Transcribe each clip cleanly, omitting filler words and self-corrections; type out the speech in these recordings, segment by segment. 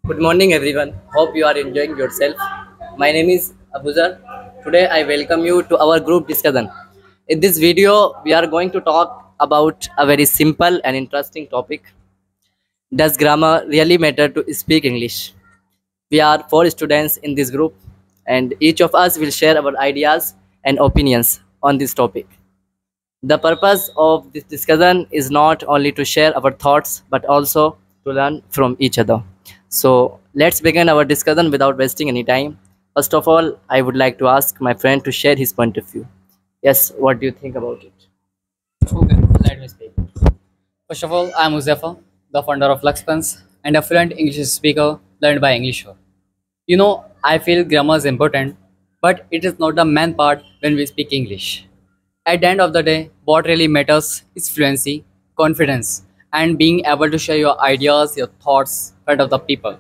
Good morning, everyone. Hope you are enjoying yourself. My name is Abuzar. Today, I welcome you to our group discussion. In this video, we are going to talk about a very simple and interesting topic. Does grammar really matter to speak English? We are four students in this group, and each of us will share our ideas and opinions on this topic. The purpose of this discussion is not only to share our thoughts but also to learn from each other. So let's begin our discussion without wasting any time. First of all, I would like to ask my friend to share his point of view. Yes, what do you think about it? Okay, let me speak. First of all, I'm Muzaffar, the founder of Luxpens and a fluent English speaker learned by Englisher. I feel grammar is important, but it is not the main part when we speak English. At the end of the day, what really matters is fluency, confidence, and being able to share your ideas, your thoughts in front of the people.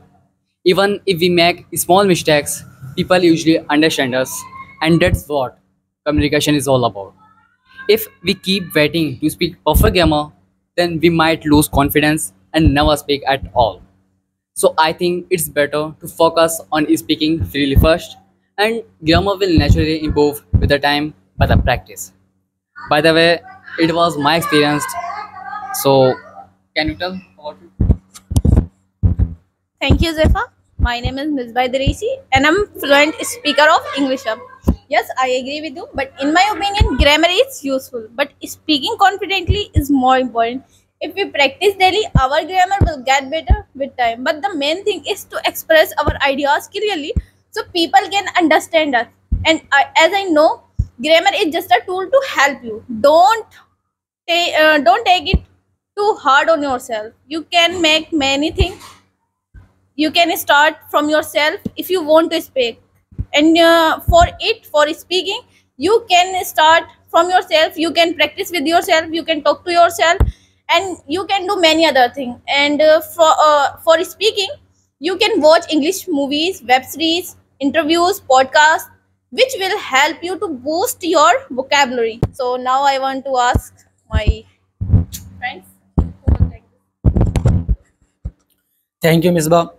Even if we make small mistakes, people usually understand us, and that's what communication is all about. If we keep waiting to speak perfect grammar, then we might lose confidence and never speak at all. So I think it's better to focus on speaking freely first, and grammar will naturally improve with the time by the practice. By the way, it was my experience. So can you tell about it? Thank you, Zefa. My name is Ms. Baidarisi and I'm fluent speaker of English. Yes, I agree with you, but in my opinion, grammar is useful, but speaking confidently is more important. If we practice daily, our grammar will get better with time. But the main thing is to express our ideas clearly so people can understand us. And as I know, grammar is just a tool to help you. Don't take it too hard on yourself. You can make many things. You can start from yourself if you want to speak, and for speaking, you can start from yourself. You can practice with yourself, you can talk to yourself, and you can do many other things. And for speaking, you can watch English movies, web series, interviews, podcasts, which will help you to boost your vocabulary. So now I want to ask my friends who would like Thank you, Misbah.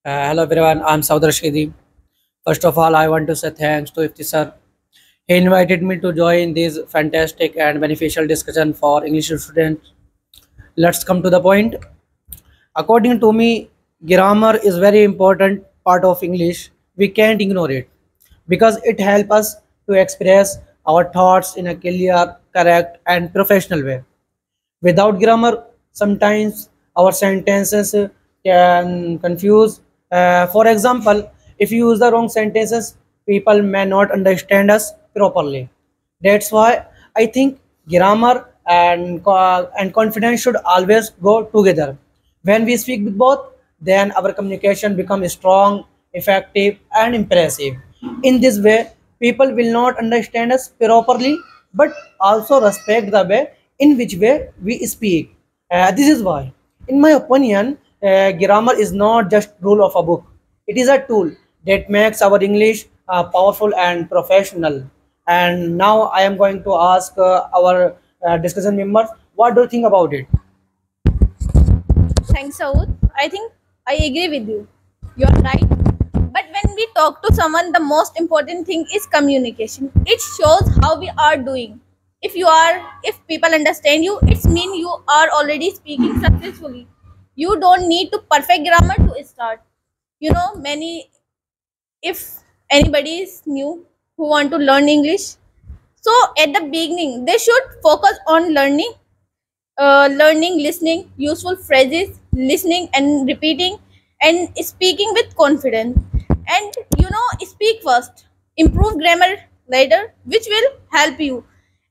Hello, everyone. I'm Saudar Shidi. First of all, I want to say thanks to Ifti sir. He invited me to join this fantastic and beneficial discussion for English students. Let's come to the point. According to me, grammar is very important part of English. We can't ignore it because it helps us to express our thoughts in a clear, correct, and professional way. Without grammar, sometimes our sentences can confuse. For example, if you use the wrong sentences, people may not understand us properly. That's why I think grammar and confidence should always go together. When we speak with both, then our communication becomes strong, effective, and impressive. In this way, people will not understand us properly, but also respect the way in which way we speak. This is why, in my opinion, grammar is not just rule of a book. It is a tool that makes our English powerful and professional. And now I am going to ask our discussion members, what do you think about it? Thanks, Saud. I think I agree with you. You're right. But when we talk to someone, the most important thing is communication. It shows how we are doing. If people understand you, it's mean you are already speaking successfully. You don't need to perfect grammar to start. Many, if anybody is new who want to learn English, so at the beginning, they should focus on learning, listening, useful phrases, listening and repeating, and speaking with confidence. And speak first, improve grammar later, which will help you.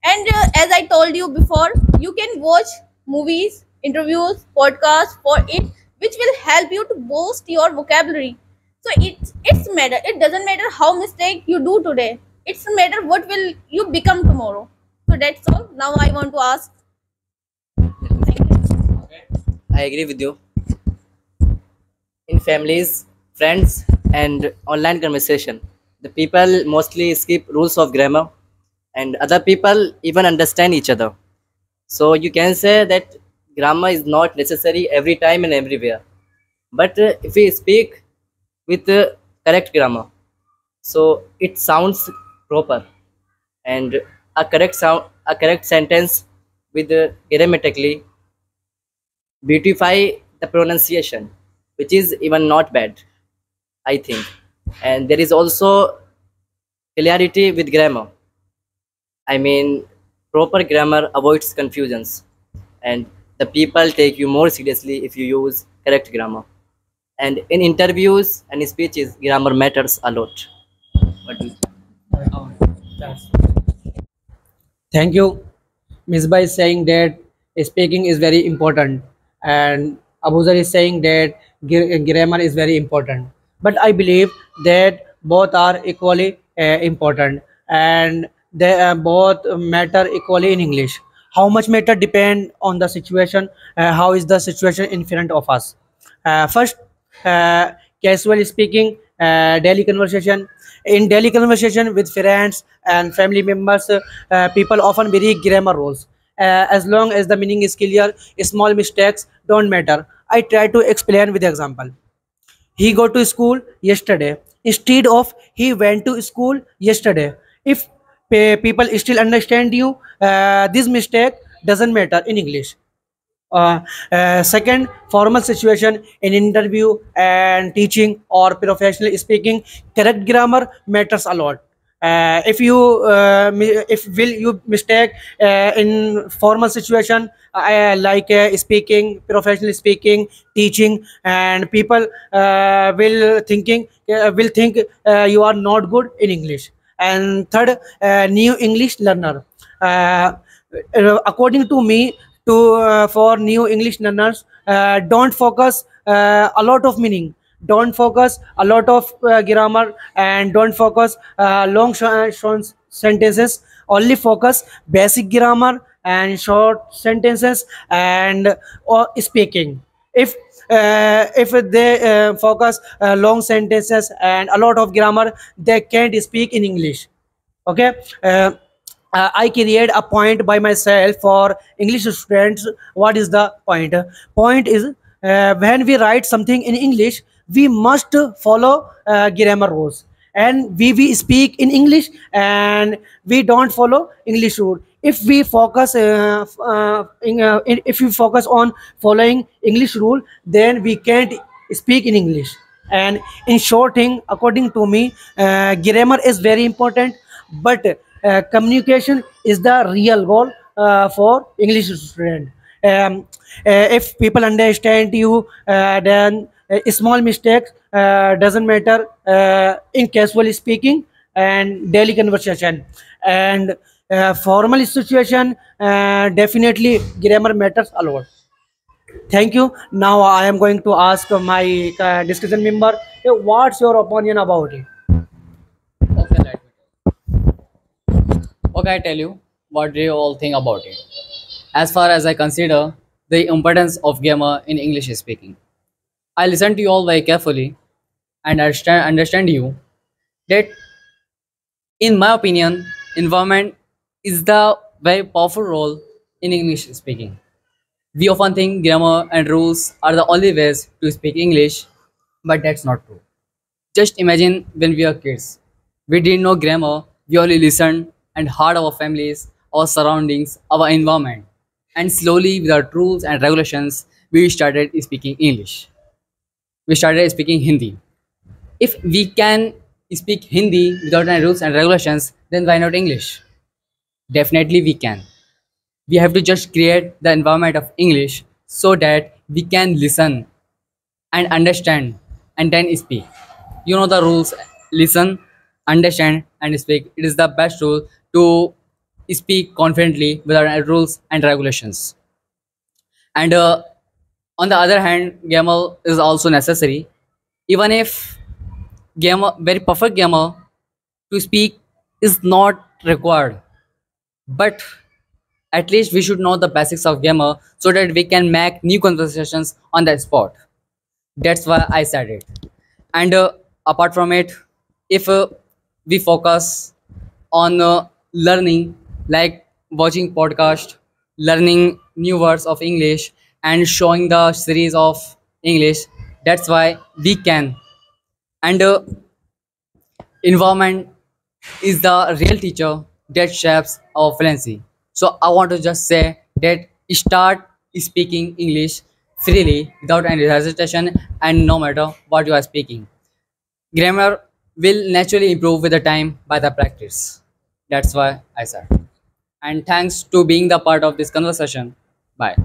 And as I told you before, you can watch movies, interviews, podcasts for it, which will help you to boost your vocabulary. So it's matter. It doesn't matter how mistake you do today. It's matter what will you become tomorrow. So that's all. Now I want to ask. Thank you. I agree with you. In families, friends, and online conversation, the people mostly skip rules of grammar, and other people even understand each other. So you can say that grammar is not necessary every time and everywhere. But if we speak with correct grammar, so it sounds proper, and a correct sentence with grammatically beautify the pronunciation, which is even not bad, I think. And there is also clarity with grammar. I mean, proper grammar avoids confusions, and the people take you more seriously if you use correct grammar. And in interviews and speeches, grammar matters a lot. What do you Thank you, Ms. By saying that speaking is very important, and Abuzar is saying that grammar is very important. But I believe that both are equally important, and they both matter equally in English. How much matter depend on the situation. How is the situation in front of us? First, uh, casual speaking, daily conversation. In daily conversation with friends and family members, people often vary grammar rules. As long as the meaning is clear, small mistakes don't matter. I try to explain with example. He go to school yesterday instead of he went to school yesterday. If people still understand you, this mistake doesn't matter in English. Second, formal situation in interview and teaching or professional speaking, correct grammar matters a lot. If you if will you mistake in formal situation, like speaking, professional speaking, teaching, and people will think you are not good in English. And third, new English learner. Uh, According to me, to for new English learners, don't focus a lot of meaning, don't focus a lot of grammar, and don't focus short sentences. Only focus basic grammar and short sentences and or speaking. If they focus long sentences and a lot of grammar, they can't speak in English. Okay. I create a point by myself for English students. What is the point? Point is, when we write something in English, we must follow grammar rules, and we speak in English and we don't follow English rule. If we focus if we focus on following English rule, then we can't speak in English. And in short thing, according to me, grammar is very important, but communication is the real goal for English student. um, if people understand you, then small mistakes doesn't matter in casual speaking and daily conversation. And formal situation, definitely grammar matters a lot. Thank you. Now I am going to ask my discussion member, what's your opinion about it? Okay, okay, I tell you what do you all think about it. As far as I consider the importance of grammar in English speaking, I listen to you all very carefully and understand you that, in my opinion, environment is the very powerful role in English speaking. We often think grammar and rules are the only ways to speak English, but that's not true. Just imagine when we were kids. We didn't know grammar, we only listened and heard our families, our surroundings, our environment. And slowly, without rules and regulations, we started speaking English. We started speaking Hindi. If we can speak Hindi without any rules and regulations, then why not English? Definitely we can. We have to just create the environment of English so that we can listen and understand and then speak. You know the rules: listen, understand, and speak. It is the best tool to speak confidently without any rules and regulations. And on the other hand, grammar is also necessary. Even if grammar, very perfect grammar to speak is not required, but at least we should know the basics of grammar so that we can make new conversations on that spot. That's why I said it. And apart from it, if we focus on learning, like watching podcast, learning new words of English, and showing the series of English, That's why we can. And environment is the real teacher that shapes our fluency. So I want to just say that start speaking English freely without any hesitation and no matter what you are speaking. Grammar will naturally improve with the time by the practice. That's why I said. And thanks to being the part of this conversation. Bye.